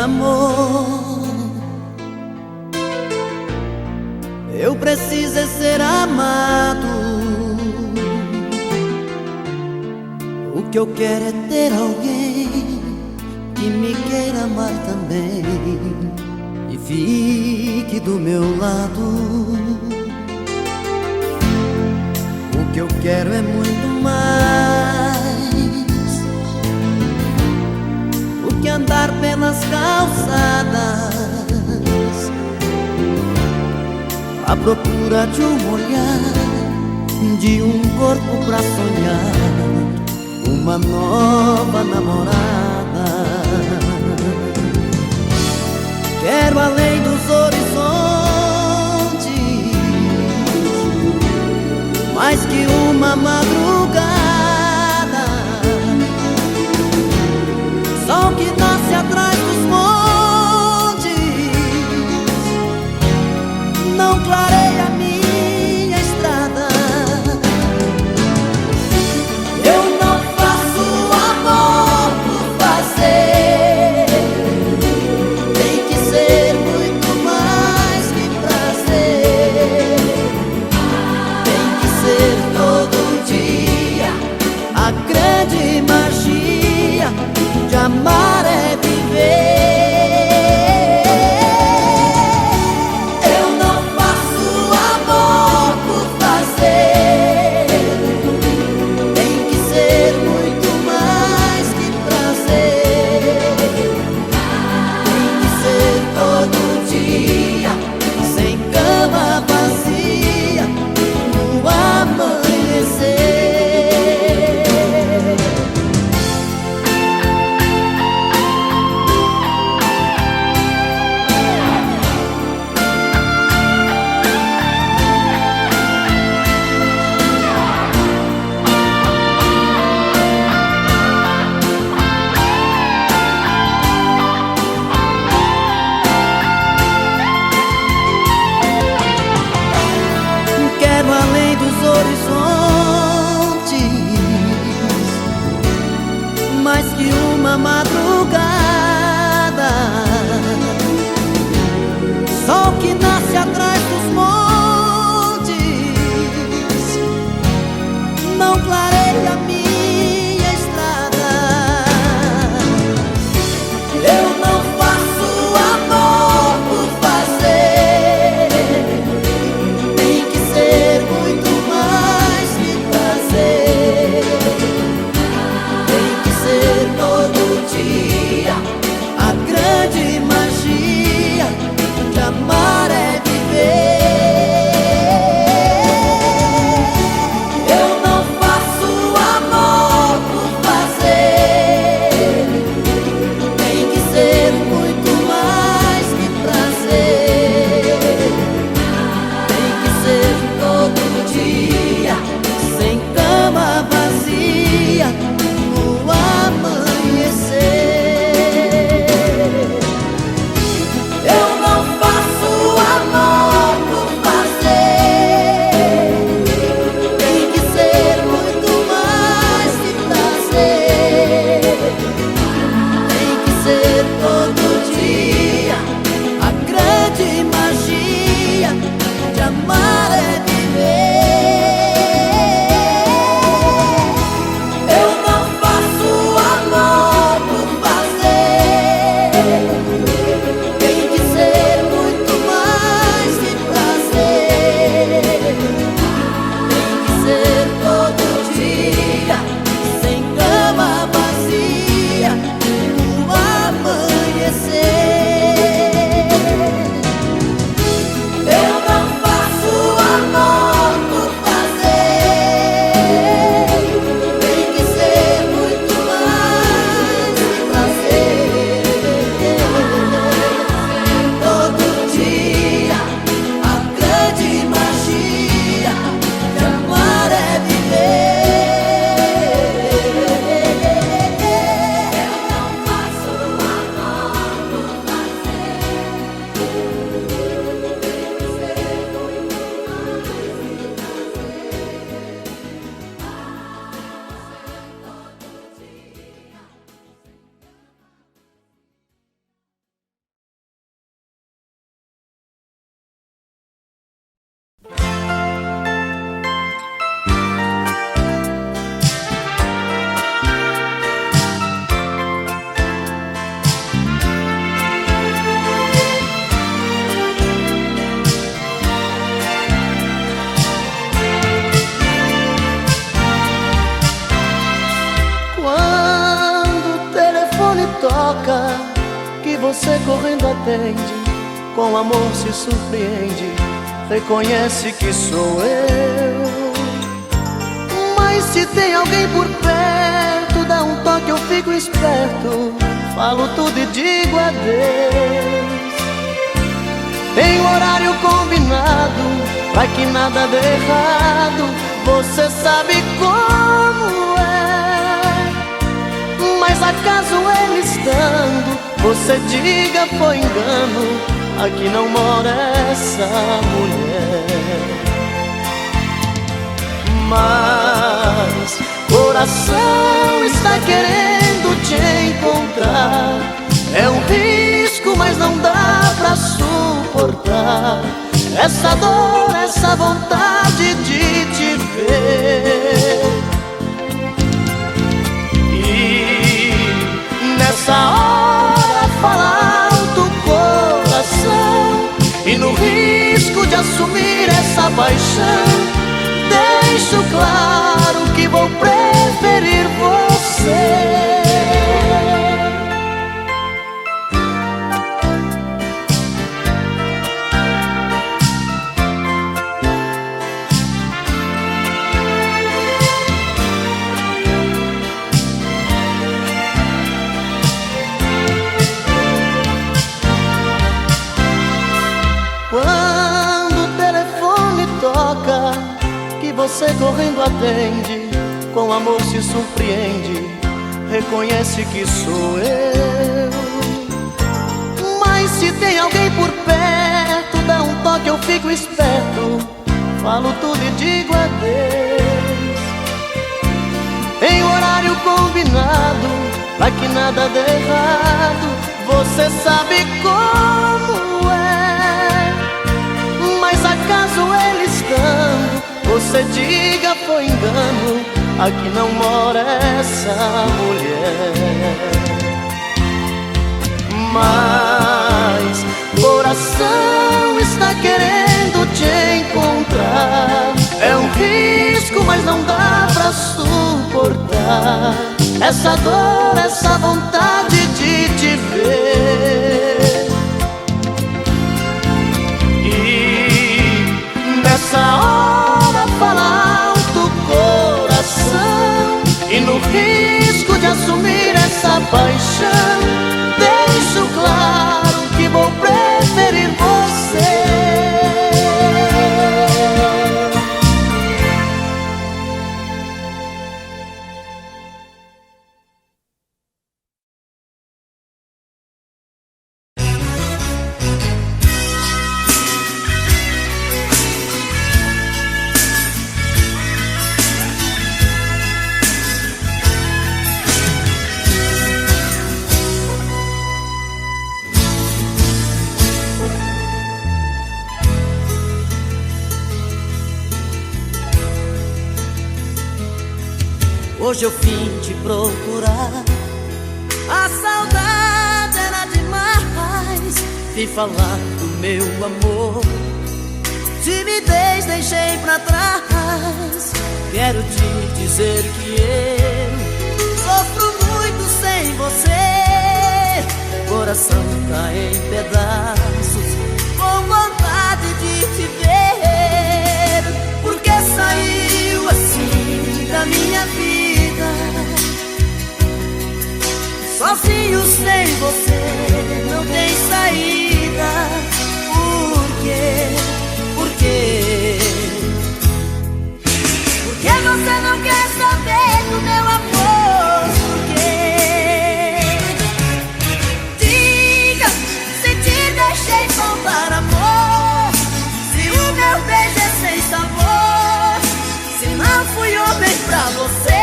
amor. Eu preciso é ser amado. O que eu quero é ter alguém que me queira amar também e fique do meu lado. O que eu quero é muito mais do que andar pelas calçadas à procura de um olhar, de um corpo pra sonhar uma nova namorada. Quero além dos horizontes mais que uma madrugada, sol que nasce atrás dos montes não clareia minha estrada. Eu não faço amor por você correndo atende, com amor se surpreende, reconhece que sou eu. Mas se tem alguém por perto, dá um toque, eu fico esperto, falo tudo e digo adeus. Tem um horário combinado, pra que nada dê errado, você sabe como é. Mas acaso ele estando, você diga foi engano, aqui não mora essa mulher. Mas coração está querendo te encontrar, é um risco, mas não dá pra suportar essa dor, essa vontade de te ver. E nessa hora fala alto o coração, e no risco de assumir essa paixão, deixo claro que vou preferir você. Quando o telefone toca, que você correndo atende, com amor se surpreende, reconhece que sou eu. Mas se tem alguém por perto, dá um toque, eu fico esperto, falo tudo e digo adeus. Em horário combinado, pra que nada dê errado, você sabe como é. Mas acaso ele estando, você diga foi engano, aqui não mora essa mulher. Mas coração está querendo te encontrar, é um risco, mas não dá pra suportar essa dor, essa vontade de te ver. E nessa hora fala alto o coração, e no risco de assumir essa paixão, deixo claro que vou preferir você. Hoje eu vim te procurar, a saudade era demais. Vim falar do meu amor, timidez deixei pra trás. Quero te dizer que eu sofro muito sem você. Coração tá em pedaços, com vontade de te ver. Porque saiu assim da minha vida, sozinho sem você, não tem saída. Por quê? Por quê? Por que você não quer saber do meu amor? Por quê? Diga se te deixei faltar amor, se o meu beijo é sem sabor, se não fui homem pra você.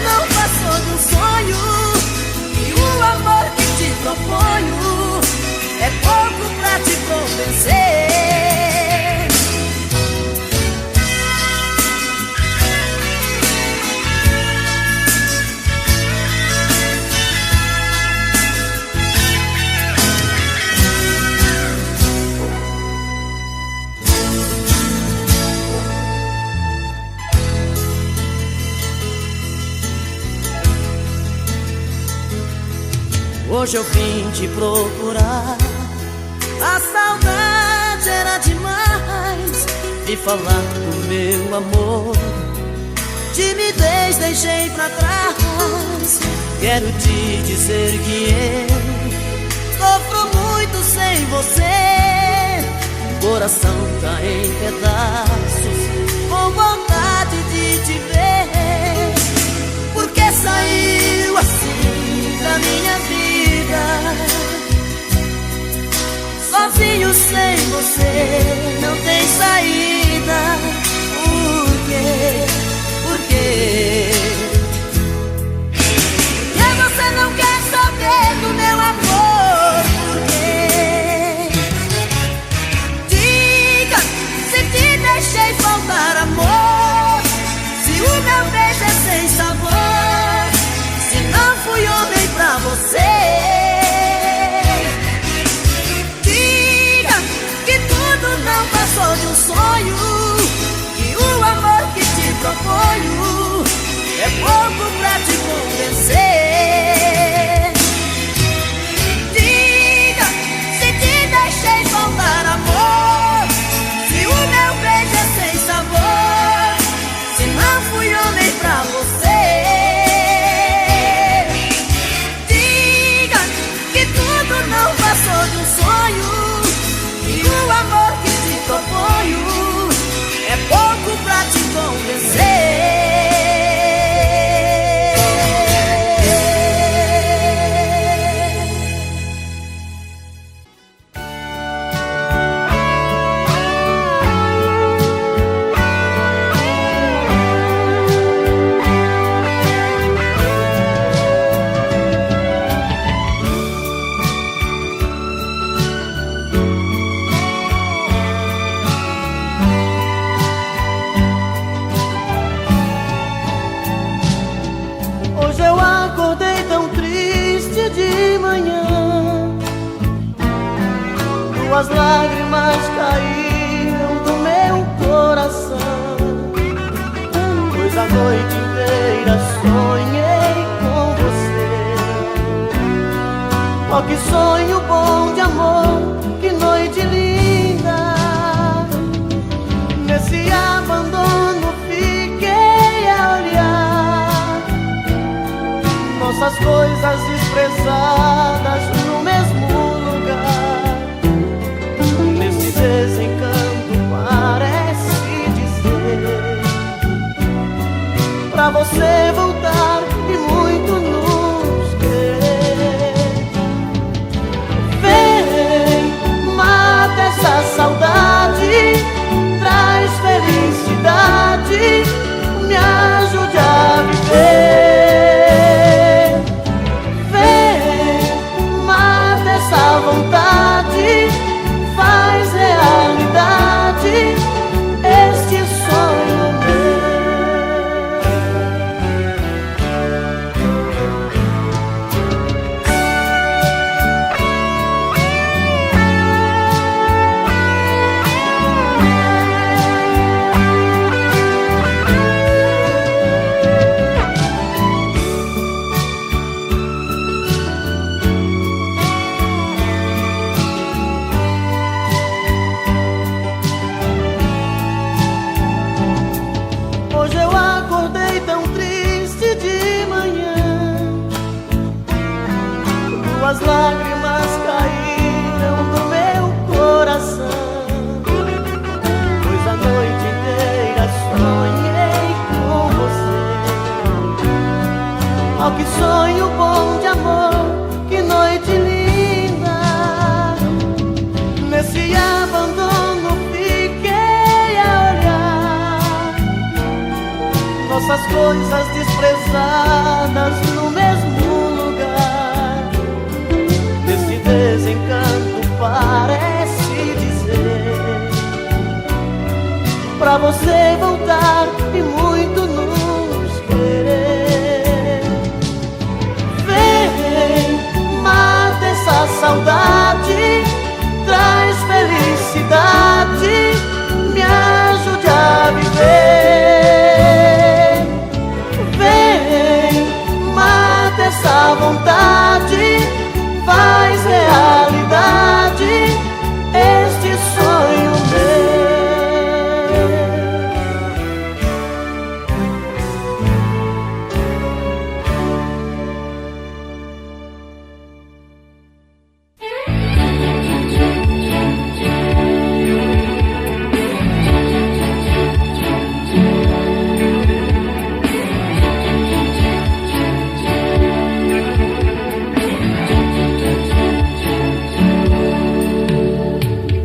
Não passou do Hoje eu vim te procurar. A saudade era demais. Vi falar do meu amor. Timidez deixei pra trás. Quero te dizer que eu sofro muito sem você. O coração tá em pedaços, com vontade de te ver. Por que saiu assim da minha vida? Sozinho sem você não tem saída. Por quê? Por quê? E você não quer saber do meu amor? Por quê? Diga se te deixei faltar amor, se o meu beijo é sem sabor, se não fui homem pra você. Diga que tudo não passou de um sonho, que o amor que te proponho é pouco pra te convencer. Diga se te deixei faltar amor, se o meu beijo é sem sabor, se não fui homem pra você. Diga que tudo não passou de um sonho, que o amor que te proponho é pouco pra te convencer. Hoje eu acordei tão triste de manhã, tuas lágrimas caíram do meu coração, pois a noite inteira sonhei com você. Oh, que sonho bom de amor, que noite linda. Nesse abandono fiquei a olhar nossas coisas desprezadas no mesmo lugar. Nesse desencanto parece dizer pra você voltar e muito nos querer. Vem, mata essa saudade, traz felicidade, me ajude a viver. Essa vontade faz realidade este sonho as lágrimas caíram do meu coração, pois a noite inteira sonhei com você. Oh, que sonho bom de amor, que noite linda. Nesse abandono fiquei a olhar nossas coisas desprezadas no mesmo lugar. Esse desencanto parece dizer pra você voltar e muito nos querer. Vem, mata essa saudade, traz felicidade, me ajude a viver. Vem,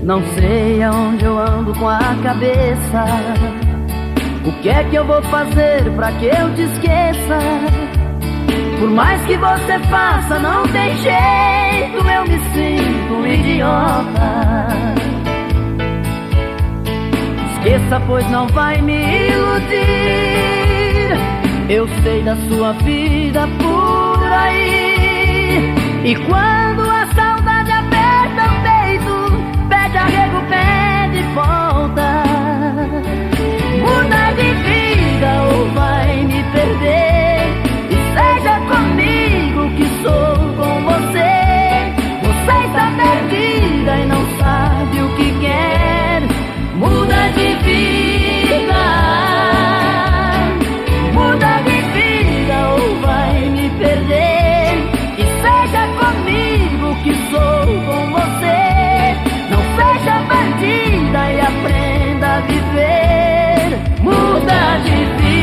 Não sei aonde eu ando com a cabeça. O que é que eu vou fazer pra que eu te esqueça? Por mais que você faça, não tem jeito, eu me sinto um idiota. Esqueça, pois não vai me iludir. Eu sei da sua vida por aí. E quando a saudade aperta o peito, pede arrego, pede volta. Muda de vida ou vai me perder. E seja comigo que sou com você. Você está perdida e não sabe o que quer. Muda de vida. Muda de vida ou vai me perder. E seja comigo que sou com você. Não seja bandida e aprenda a viver. Muda de vida.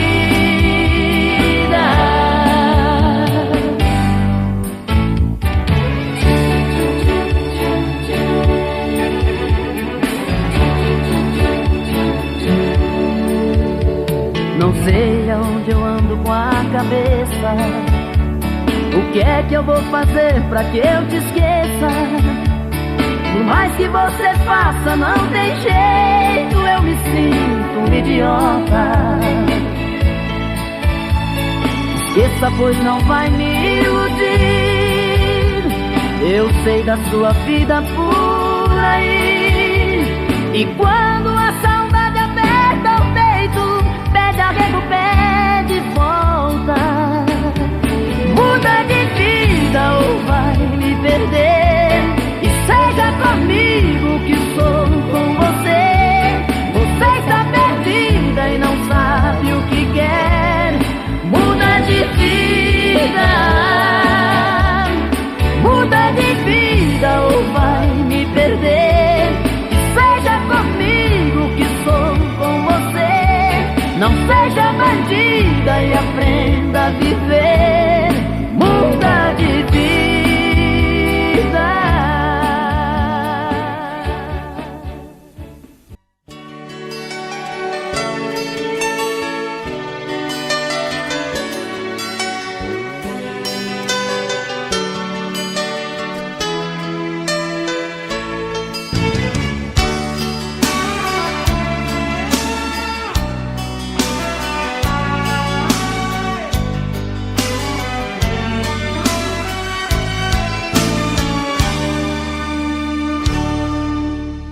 Não sei aonde eu ando com a cabeça. O que é que eu vou fazer pra que eu te esqueça? Por mais que você faça, não tem jeito, eu me sinto um idiota. Esqueça, pois não vai me iludir. Eu sei da sua vida por aí. E quando a saudade aperta o peito, pede arrego, pede volta. Muda de vida ou vai me perder. E seja comigo que sou com você. Você está perdida e não sabe o que quer. Muda de vida. Muda de vida ou vai me perder. E seja comigo que sou com você. Não seja bandida e aprenda a viver. Muda de vida.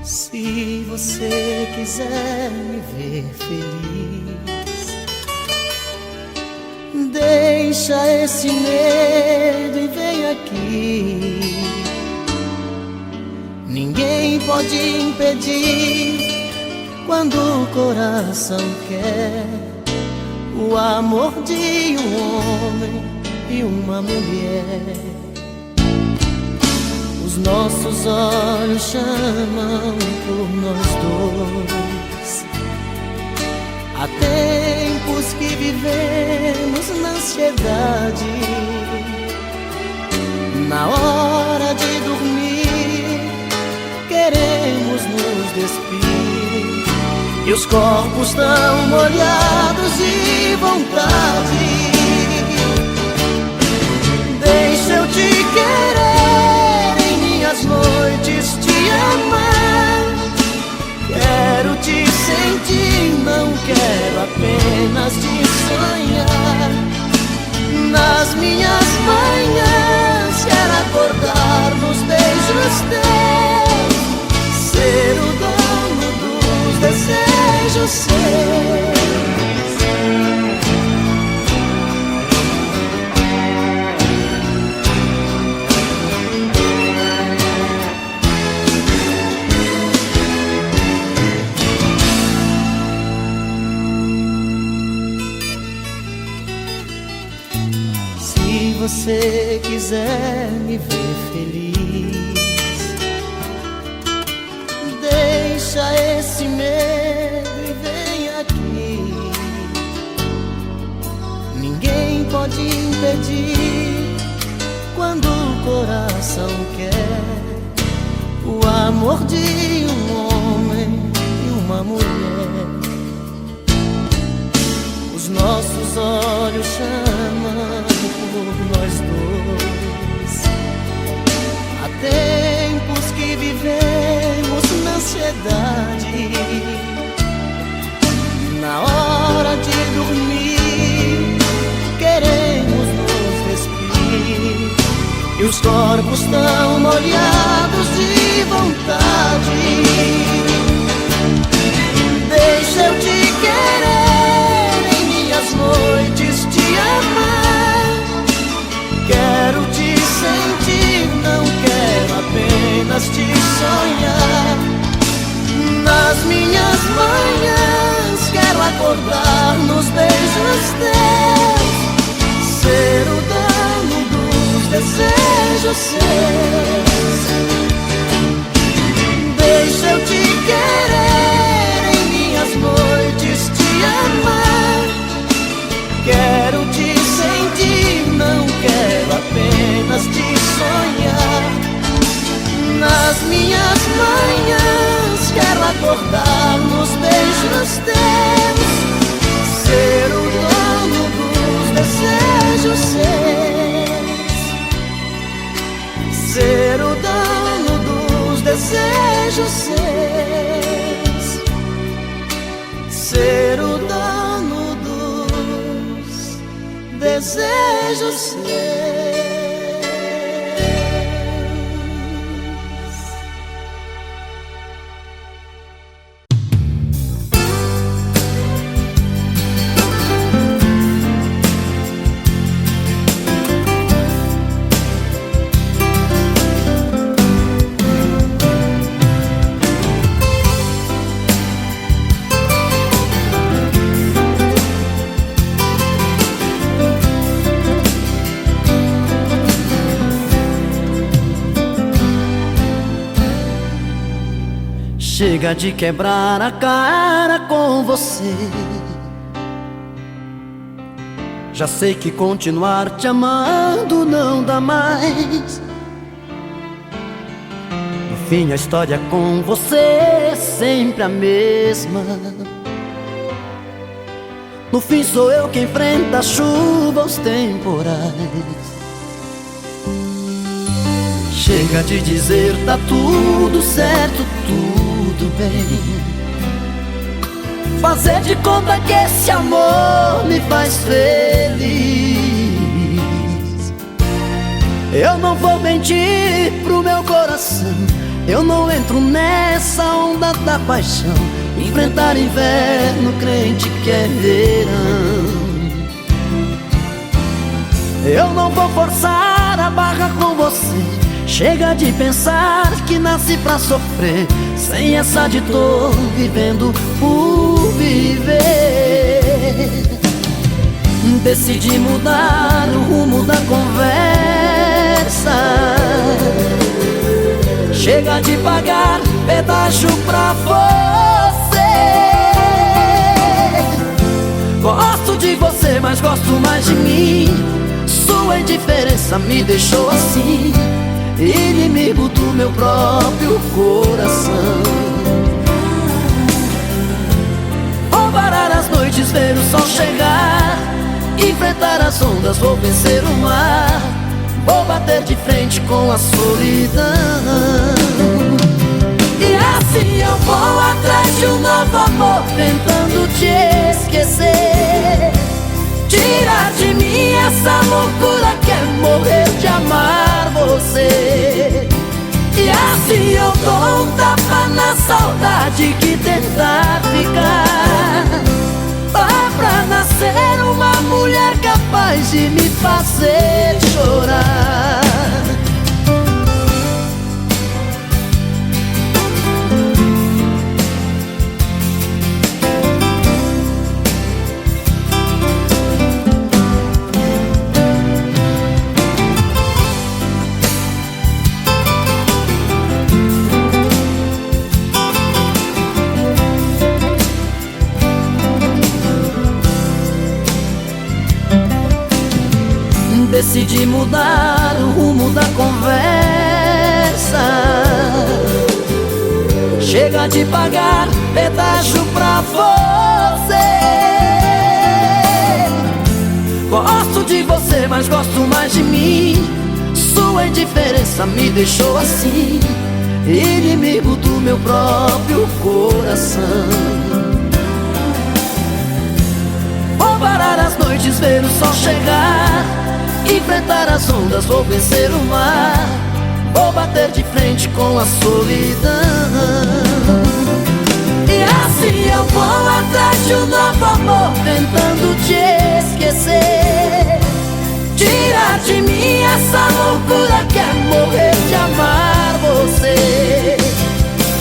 Se você quiser me ver feliz, deixa esse medo e vem aqui. Ninguém pode impedir quando o coração quer o amor de um homem e uma mulher. Os nossos olhos chamam por nós dois. Há tempos que vivemos na ansiedade. Na hora de dormir, queremos nos despir. E os corpos tão molhados de vontade. Deixa eu te querer, as noites te amar. Quero te sentir, não quero apenas te sonhar. Nas minhas manhãs quero acordar nos beijos teus, ser o dono dos desejos seus. Se você quiser me ver feliz, deixa esse medo e vem aqui. Ninguém pode impedir quando o coração quer o amor de um nossos olhos chamam por nós dois. Há tempos que vivemos na ansiedade. Na hora de dormir, queremos nos despir, e os corpos tão molhados de vontade. Deixa eu te querer, em minhas noites te amar. Quero te sentir, não quero apenas te sonhar. Nas minhas manhãs quero acordar nos beijos teus, ser o dono dos desejos seus. Deixa eu te querer, em minhas noites te amar. Quero te sentir, não quero apenas te sonhar. Nas minhas manhãs quero acordar nos beijos teus, ser o dono dos desejos seus, ser o dono dos desejos seus, ser o dono dos desejos seus. Chega de quebrar a cara com você. Já sei que continuar te amando não dá mais. No fim a história com você é sempre a mesma. No fim sou eu quem enfrenta a chuva, os temporais. Chega de dizer tá tudo certo, tudo bem. Fazer de conta que esse amor me faz feliz. Eu não vou mentir pro meu coração, eu não entro nessa onda da paixão. Enfrentar inverno, crente que é verão. Eu não vou forçar a barra com você. Chega de pensar que nasci pra sofrer, sem essa de tô vivendo por viver. Decidi mudar o rumo da conversa. Chega de pagar pedágio pra você. Gosto de você, mas gosto mais de mim. Sua indiferença me deixou assim, inimigo do meu próprio coração. Vou parar as noites, ver o sol chegar, enfrentar as ondas, vou vencer o mar. Vou bater de frente com a solidão. E assim eu vou atrás de um novo amor, tentando te esquecer. Tirar de mim essa loucura que é morrer de amar você. E assim eu dou um tapa na saudade que tentar ficar. Dá pra nascer uma mulher capaz de me fazer chorar. Decidi mudar o rumo da conversa. Chega de pagar pedágio pra você. Gosto de você, mas gosto mais de mim. Sua indiferença me deixou assim, inimigo do meu próprio coração. Vou parar as noites, ver o sol chegar, enfrentar as ondas, vou vencer o mar. Vou bater de frente com a solidão. E assim eu vou atrás de um novo amor, tentando te esquecer, tirar de mim essa loucura que é morrer de amar você.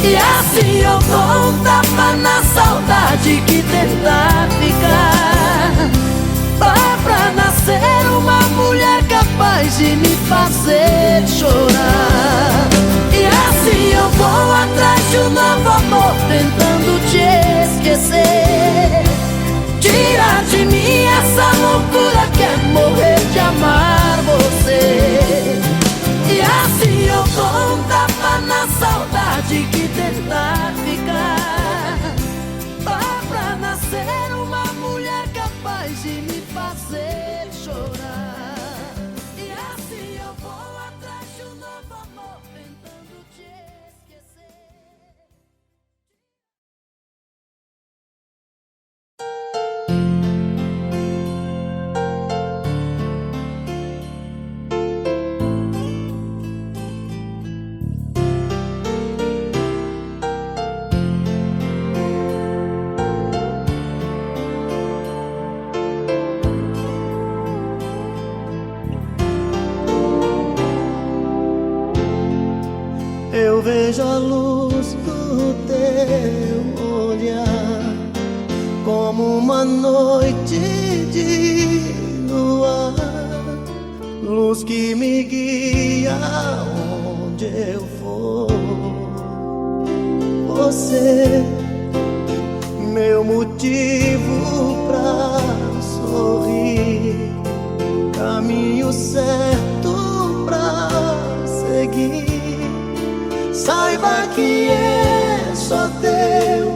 E assim eu dou um tapa na saudade que tentar ficar. Dá pra nascer uma mulher capaz de me fazer chorar. E assim eu vou atrás de um novo amor, tentando te esquecer, tirar de mim essa loucura que é morrer de amar você. E assim eu dou um tapa na saudade que tentar ficar. Dá pra nascer uma mulher capaz de me fazer chorar. E assim eu vou atrás de um novo amor, tentando te esquecer. Eu vejo a luz do teu olhar como uma noite de luar, luz que me guia onde eu for. Você, meu motivo pra sorrir, caminho certo pra seguir. Saiba que é só teu,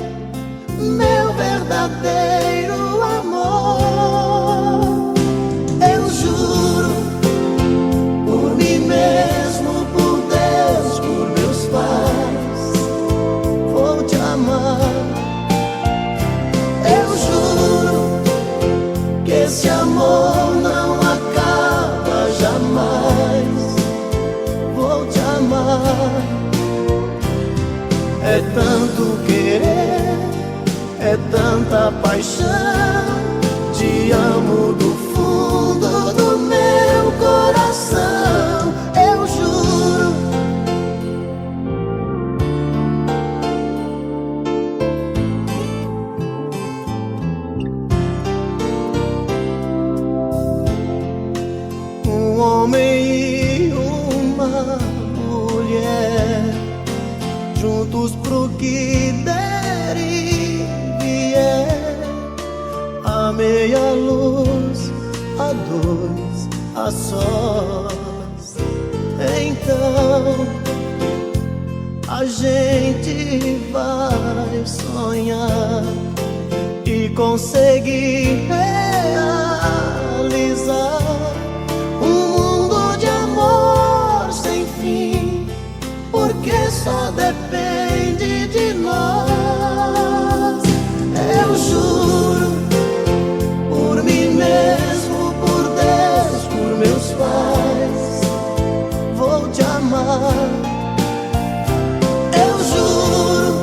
meu verdadeiro amor. Eu juro, por mim mesmo, por Deus, por meus pais, vou te amar. Eu juro que esse amor não acaba jamais, vou te amar. É tanto querer, é tanta paixão. Te amo do fundo do meu coração. Eu juro. Um homem e uma mulher, juntos pro que der e vier, a meia luz, a dois, a sós. Então a gente vai sonhar e conseguir realizar um mundo de amor sem fim, porque só depende de nós. Eu juro, por mim mesmo, por Deus, por meus pais, vou te amar. Eu juro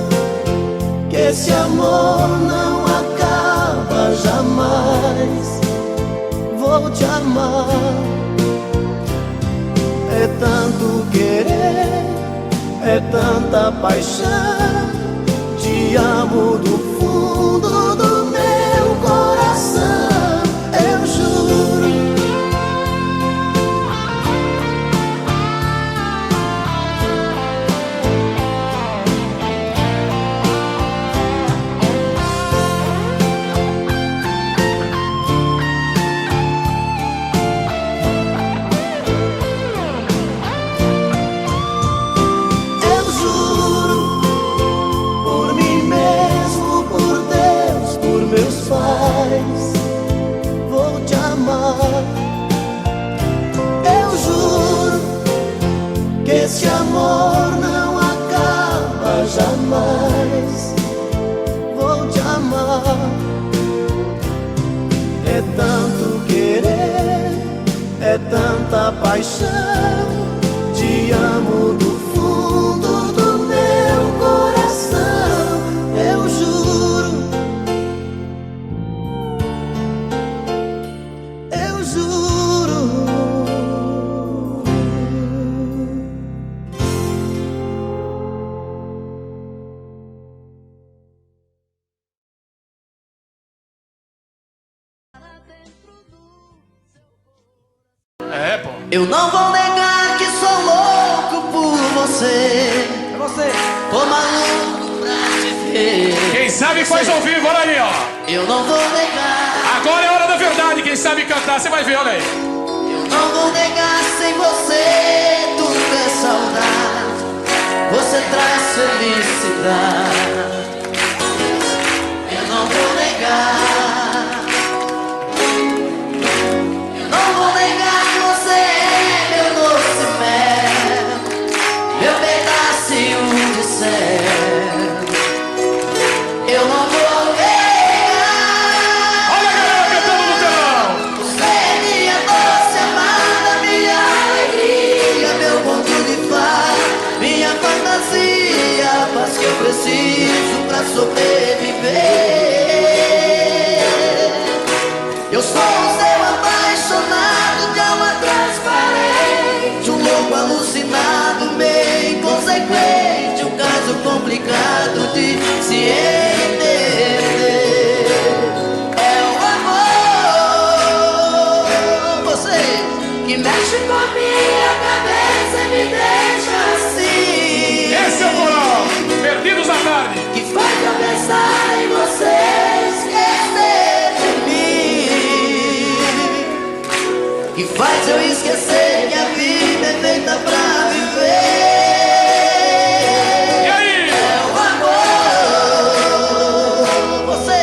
que esse amor não acaba jamais, vou te amar. É tanto querer, é tanta paixão. Te amo do fundo do meu coração. Eu juro. Eu juro, por mim mesmo, esse amor não acaba jamais. Vou te amar. É tanto querer, é tanta paixão. Te amo do fundo do meu coração. Eu juro, eu juro. É, pô. Eu não vou negar que sou louco por você. É você. Tô maluco pra te ver. Quem sabe faz ao vivo, olha aí, ó. Eu não vou negar. Agora é a hora da verdade. Quem sabe cantar, você vai ver, olha aí. Eu não vou negar, sem você tudo é saudade. Você traz felicidade. Eu não vou negar. Eu não vou negar que você é meu doce mel, meu pedacinho de céu. Eu não vou negar. Olha a galera cantando no telão. Você é minha doce amada, minha alegria, meu conto de fada, minha fantasia, a paz que eu preciso pra sobreviver. Eu sou o seu apaixonado de alma transparente, um louco alucinado, meio inconsequente, um caso complicado de se entender. É o amor, você que mexe com a minha cabeça e me deixa assim. Esse é o moral. Perdidos na tarde. Que faz eu pensar em você, esquecer de mim. Que faz eu esquecer que a vida é feita pra viver. E aí? É o amor, você.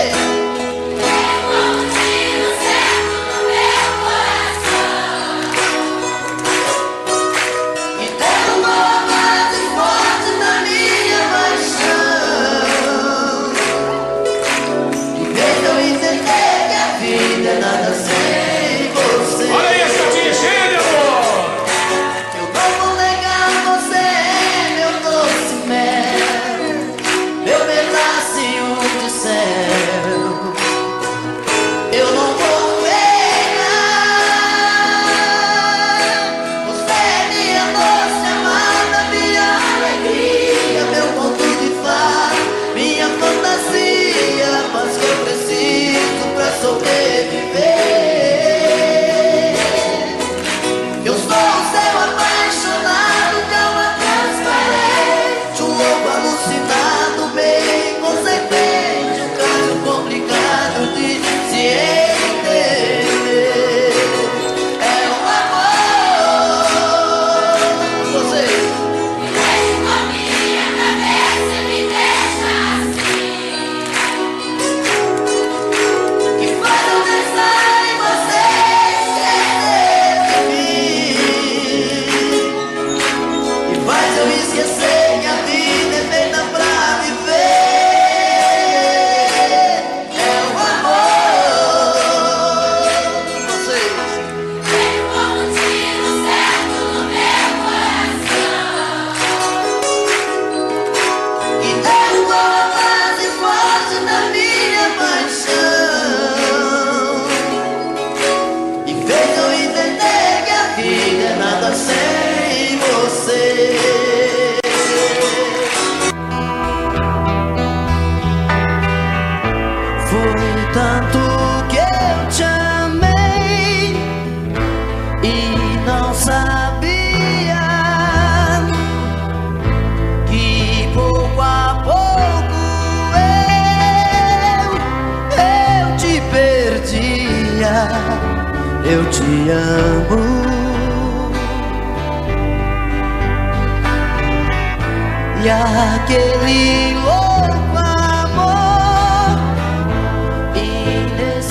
E derramou mais e forte na minha paixão. E fez eu entender que a vida é nada sem você. Olha aí, essa tia cheia de amor. Eu não vou negar, você é meu doce mel, meu pedacinho de céu. Eu não vou negar. Você é minha doce amada, minha alegria, meu conto de fada, minha fantasia, a paz que eu preciso pra sobreviver. Eu sou o seu apaixonado de alma transparente, um louco alucinado, bem inconsequente, um caso complicado de se entender. É o amor, você. Que faz eu pensar em você, esquecer de mim. Que faz eu esquecer que a vida é feita pra viver. É o amor, você. E derrubou mais e forte na minha paixão. E fez eu entender que a vida é nada sem você. Foi tanto que eu te amei e não sabia que pouco a pouco eu te perdia. Eu te amo. E aquele louco amor inesquecível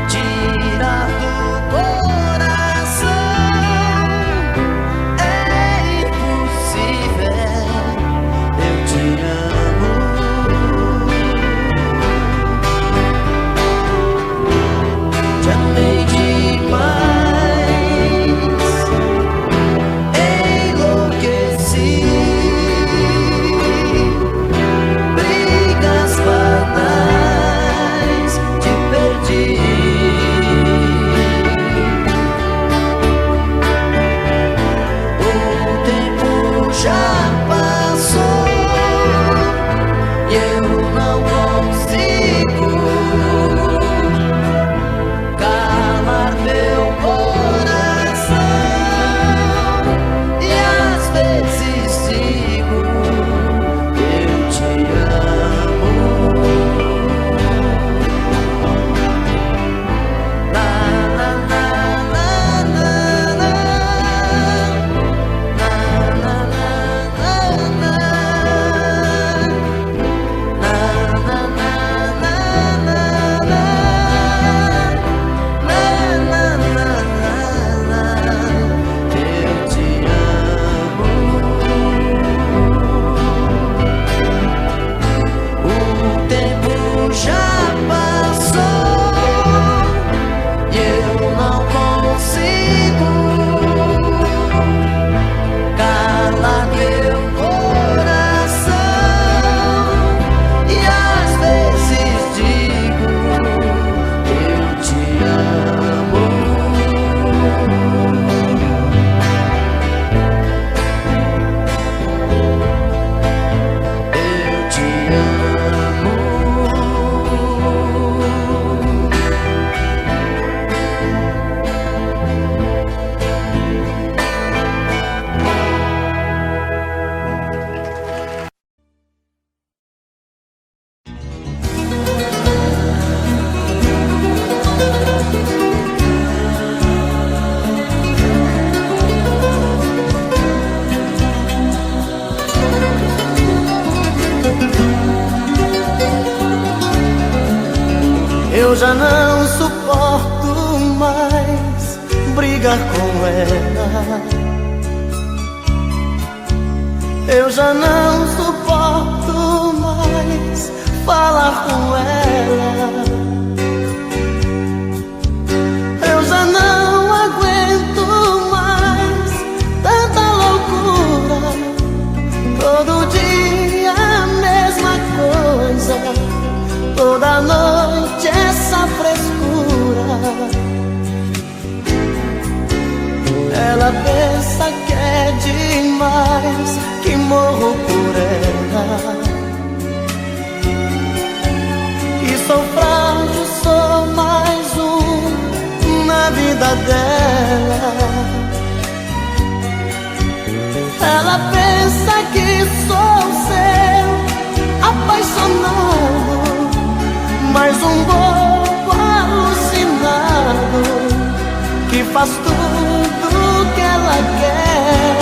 tira do coração. Eu já não suporto mais brigar com ela. Eu já não suporto mais falar com ela. Eu já não aguento mais tanta loucura. Todo dia a mesma coisa, toda noite essa frescura. Ela pensa que é demais, que morro por ela. E sou frágil, sou mais um na vida dela. Ela pensa que sou seu apaixonado, mais um bobo alucinado que faz tudo que ela quer.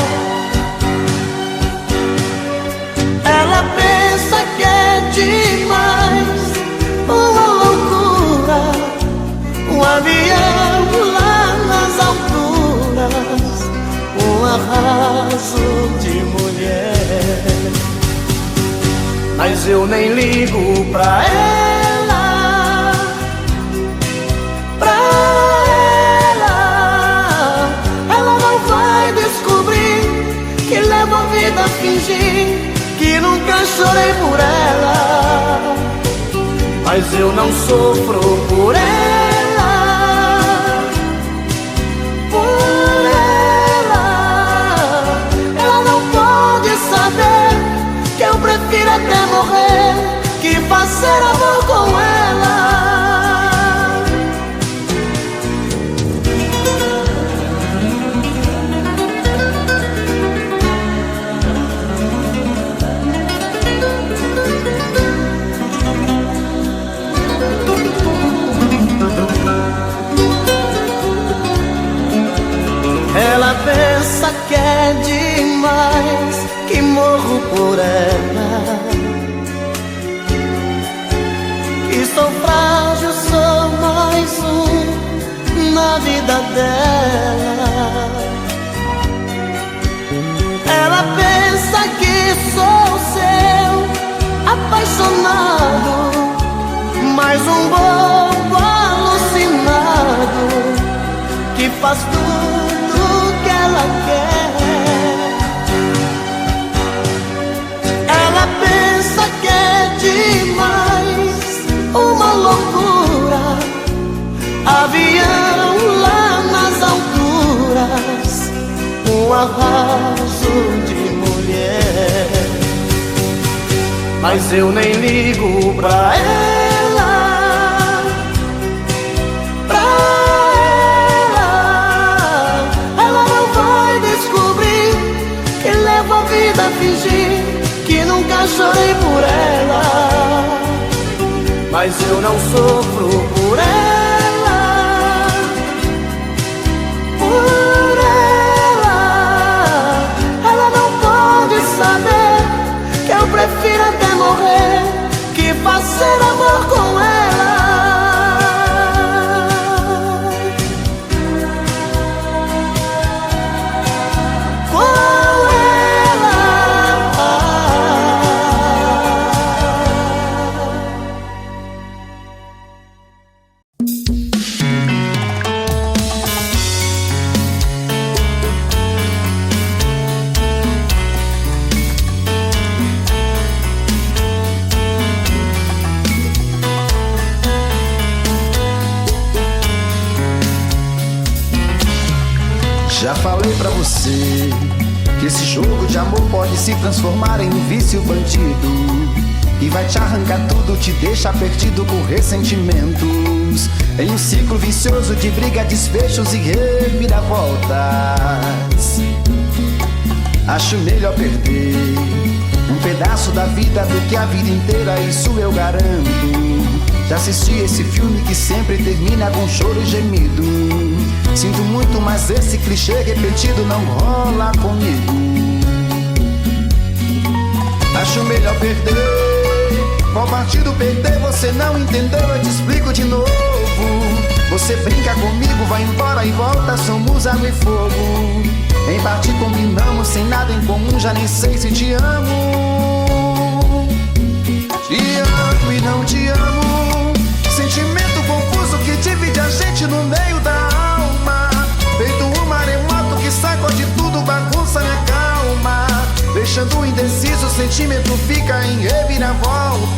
Ela pensa que é demais, uma loucura, um avião lá nas alturas, um arraso de mulher. Mas eu nem ligo pra ela, pra ela. Ela não vai descobrir que levo a vida a fingir que nunca chorei por ela. Mas eu não sofro por ela, por ela. Ela não pode saber que eu prefiro até morrer que fazer amor com ela. Ela pensa que é demais, que morro por ela. Que sou frágil, sou mais um na vida dela. Ela pensa que sou seu apaixonado, mais um bobo alucinado que faz tudo que ela quer. Ela pensa que é demais, uma loucura, avião lá nas alturas, um arraso de mulher. Mas eu nem ligo pra ela, pra ela. Ela não vai descobrir que levo a vida a fingir que nunca chorei por ela. Mas eu não sofro por ela, por ela. Ela não pode saber que eu prefiro até morrer que fazer amor com ela. Já falei pra você que esse jogo de amor pode se transformar em um vício bandido e vai te arrancar tudo, te deixar perdido com ressentimentos, em um ciclo vicioso de briga, desfechos e reviravoltas. Acho melhor perder um pedaço da vida do que a vida inteira, isso eu garanto. Já assisti esse filme que sempre termina com choro e gemido. Sinto muito, mas esse clichê repetido não rola comigo. Acho melhor perder Qual partido perder você não entendeu, eu te explico de novo. Você brinca comigo, vai embora e volta, somos água e fogo. Em parte combinamos, sem nada em comum, já nem sei se te amo. Te amo e não te amo, sentimento confuso que divide a gente no meio da alma. Feito um maremoto que sacode tudo, bagunça minha calma. Deixando indeciso, o sentimento fica em reviravoltas.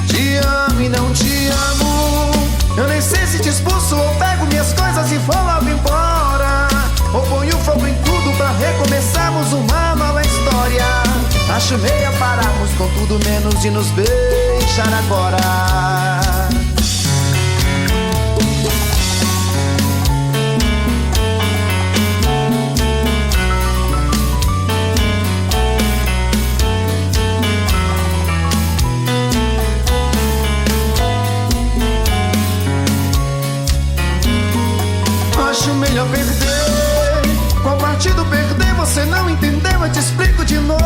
Te amo e não te amo, eu nem sei se te expulso ou pego minhas coisas e vou logo embora. Ou ponho fogo em tudo pra recomeçarmos uma nova história. Acho meio pararmos com tudo menos de nos beijar agora. Acho melhor perder. Qual partido perder você não entendeu, eu te explico de novo.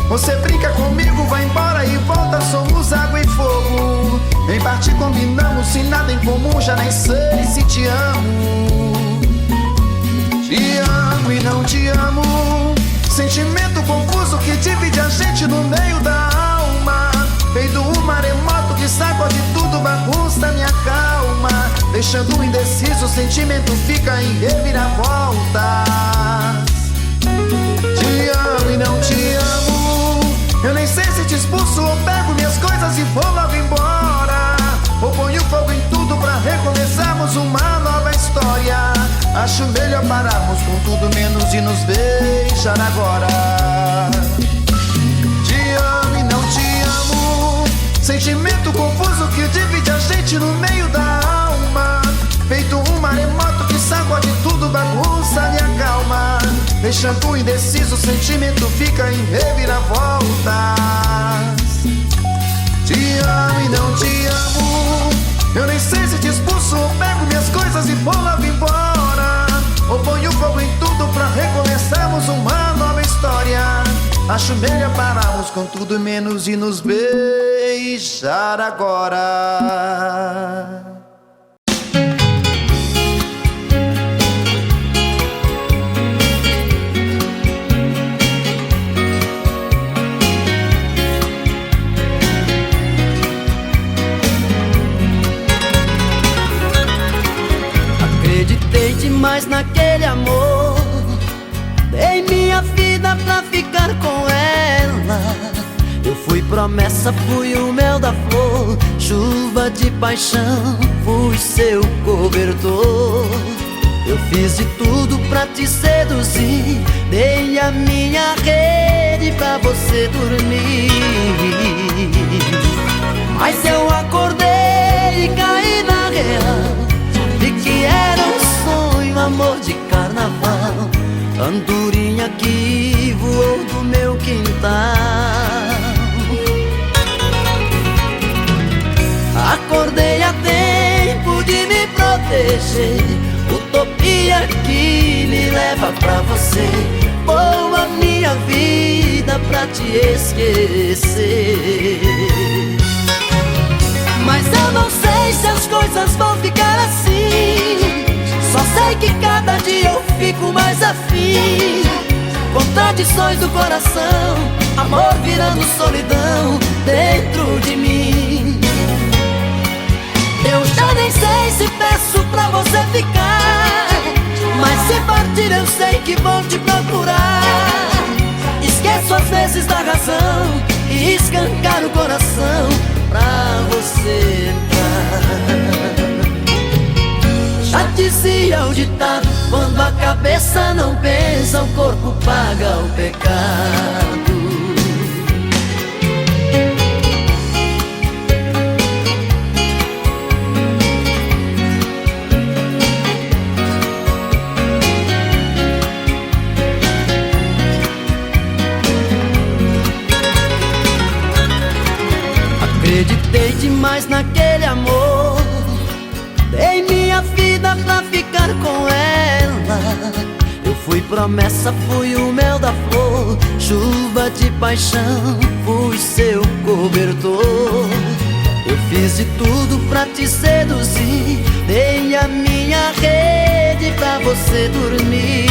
Você brinca comigo, vai embora e volta, somos água e fogo. Em parte combinamos, sem nada em comum, já nem sei se te amo. Te amo e não te amo, sentimento confuso que divide a gente no meio da alma. Feito um maremoto que sacode tudo, bagunça minha calma. Deixando indeciso, o sentimento fica em reviravoltas. Te amo e não te amo, eu nem sei se te expulso ou pego minhas coisas e vou logo embora. Ou ponho fogo em tudo pra recomeçarmos uma nova história. Acho melhor pararmos com tudo menos de nos beijar agora. Te amo e não te amo, sentimento confuso que divide a gente no meio da alma. Feito um maremoto que sacode tudo, bagunça minha calma. Deixando indeciso, o sentimento fica em reviravoltas. Te amo e não te amo, eu nem sei se te expulso ou pego minhas coisas e vou logo embora. Ou ponho fogo em tudo pra recomeçarmos uma nova história. Acho melhor pararmos com tudo menos de nos beijar agora. Acreditei demais naquele amor, dei minha vida pra ficar com ela. Eu fui promessa, fui o mel da flor, chuva de paixão, fui seu cobertor. Eu fiz de tudo pra te seduzir, dei a minha rede pra você dormir. Mas eu acordei e caí na real, vi que era um sonho, amor de carnaval, andorinha que voou do meu quintal. Acordei a tempo de me proteger, utopia que me leva pra você. Boa minha vida pra te esquecer. Mas eu não sei se as coisas vão ficar assim, só sei que cada dia eu fico mais afim. Contradições do coração, amor virando solidão dentro de mim. Eu já nem sei se peço pra você ficar, mas se partir eu sei que vou te procurar. Esqueço às vezes da razão e escancar o coração pra você entrar. Já dizia o ditado, quando a cabeça não pensa, o corpo paga o pecado. Acreditei demais naquele amor, dei minha vida pra ficar com ela. Eu fui promessa, fui o mel da flor, chuva de paixão, fui seu cobertor. Eu fiz de tudo pra te seduzir, dei a minha rede pra você dormir.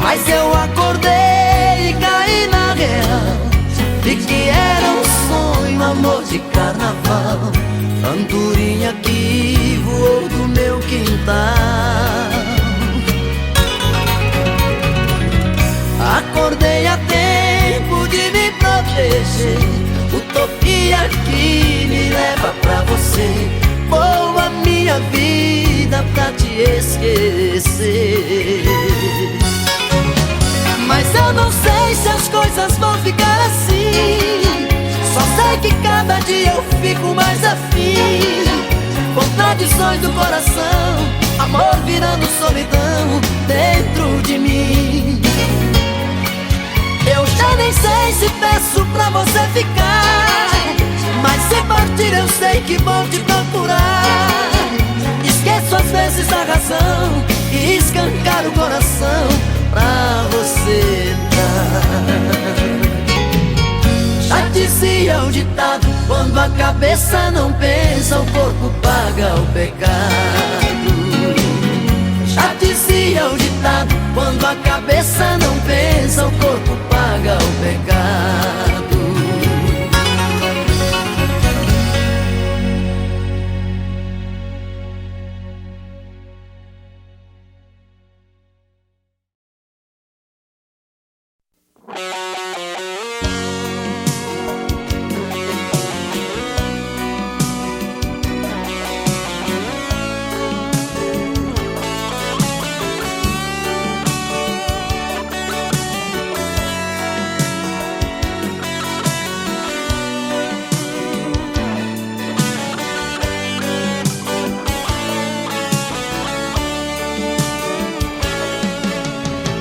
Mas eu acordei e caí na real, de que era um sonho, amor de carnaval, andorinha que voou do meu quintal. Acordei a tempo de me proteger, utopia que me leva pra você. Vou a minha vida pra te esquecer. Mas eu não sei se as coisas vão ficar assim, só sei que cada dia eu fico mais afim. Contradições do coração, amor virando solidão dentro de mim. Eu já nem sei se peço pra você ficar, mas se partir eu sei que vou te procurar. Esqueço às vezes a razão e escancar o coração pra você dar. Já dizia o ditado, quando a cabeça não pensa, o corpo paga o pecado. Já dizia o ditado, quando a cabeça não pensa, o corpo paga o pecado.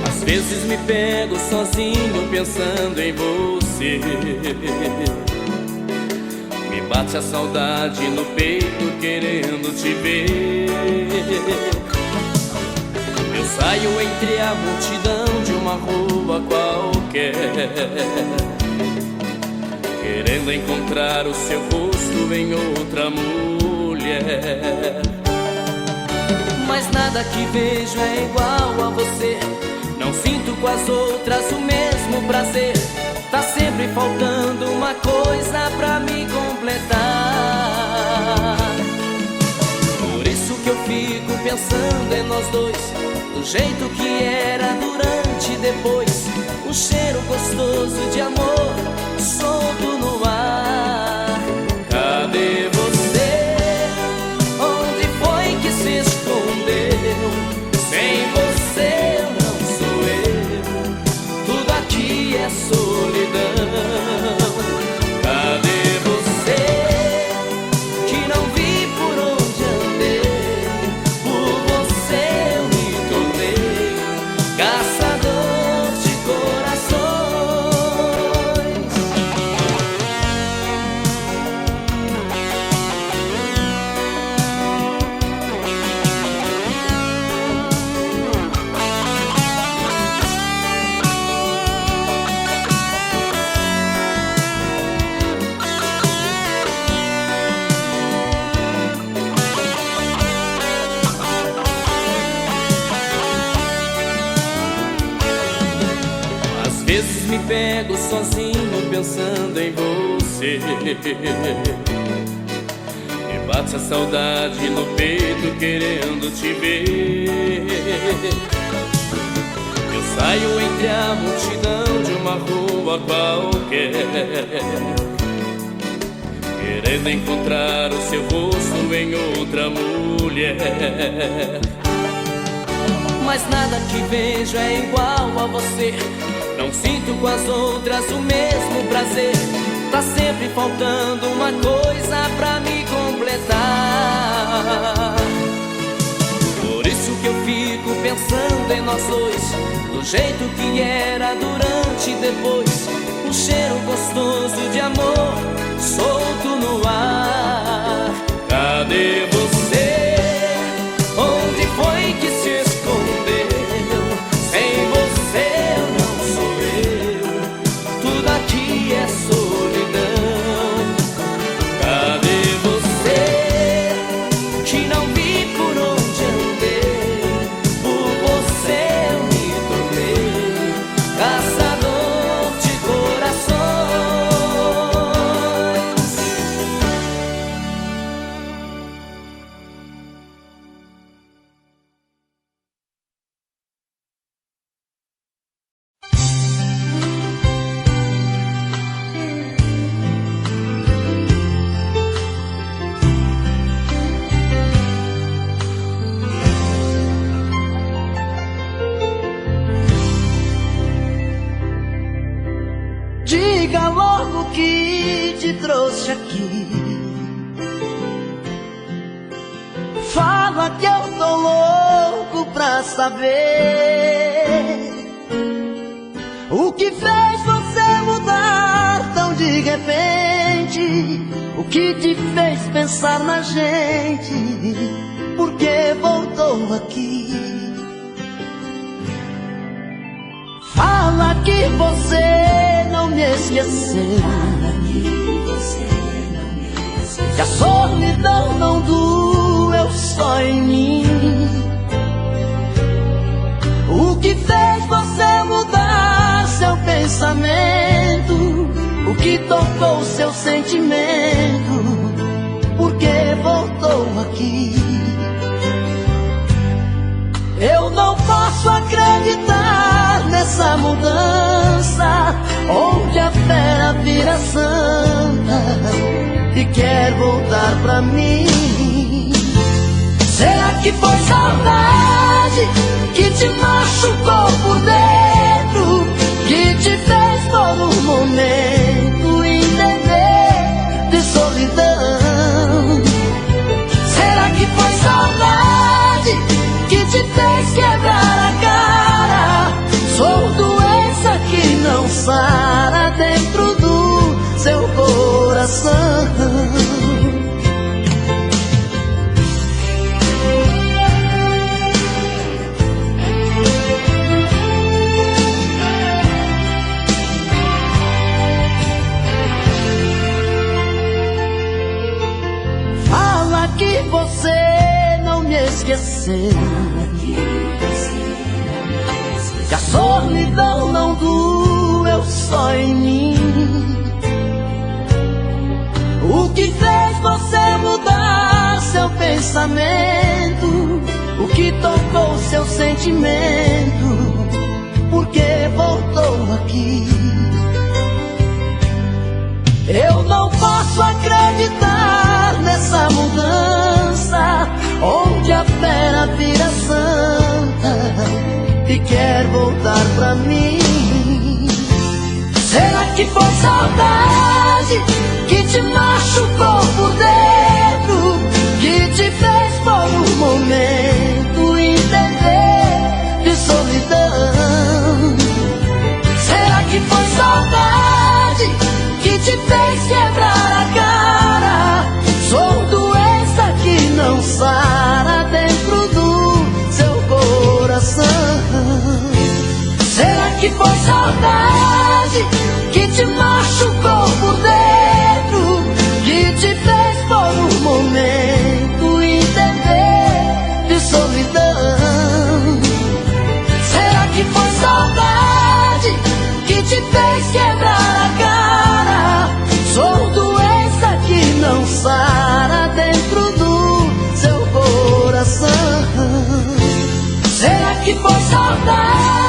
Às vezes me pego sozinho pensando em você. Me bate a saudade no peito querendo te ver. Eu saio entre a multidão de uma rua qualquer, querendo encontrar o seu rosto em outra mulher. Mas nada que vejo é igual a você, não sinto com as outras o mesmo prazer. Tá sempre faltando uma coisa pra me completar. Por isso que eu fico pensando em nós dois, do jeito que era durante e depois. Um cheiro gostoso de amor solto no ar. Cadê você? Onde foi que se escondeu? Sem você eu não sou eu, tudo aqui é solidão. Cadê você? Que não vi por onde andei, por você eu me tornei caçador de corações. Às vezes me pego sozinho pensando em você. Me bate a saudade no peito querendo te ver. Eu saio entre a multidão de uma rua qualquer, querendo encontrar o seu rosto em outra mulher. Mas nada que vejo é igual a você, não sinto com as outras o mesmo prazer. Tá sempre faltando uma coisa pra me completar. Por isso que eu fico pensando em nós dois, do jeito que era durante e depois. Um cheiro gostoso de amor solto no ar. Cadê você? Onde foi que se escondeu? Sem você trouxe aqui. Fala que eu tô louco pra saber o que fez você mudar tão de repente. O que te fez pensar na gente? Por que voltou aqui? Fala que você não me esqueceu, que a solidão não doeu só em mim. O que fez você mudar seu pensamento? O que tocou seu sentimento? Por que voltou aqui? Eu não posso acreditar nessa mudança, onde a fera vira santa e quer voltar pra mim. Será que foi saudade que te machucou por dentro, que te fez por um momento entender de solidão? Será que foi saudade que te fez quebrar a cara? Sou doença que não sara dentro do seu coração. Fala que você não me esqueceu, que a solidão não doeu só em mim. O que fez você mudar seu pensamento? O que tocou seu sentimento? Por que voltou aqui? Eu não posso acreditar nessa mudança, onde a fera vira santa e quer voltar pra mim. Será que foi saudade que te machucou por dentro, que te fez por um momento entender de solidão? Será que foi saudade que te fez quebrar a cara? Sou doença que não sara dentro do seu coração. Será que foi saudade que te machucou por dentro, que te fez por um momento entender de solidão? Será que foi saudade que te fez quebrar a cara? Sou doença que não sara dentro do seu coração. Será que foi saudade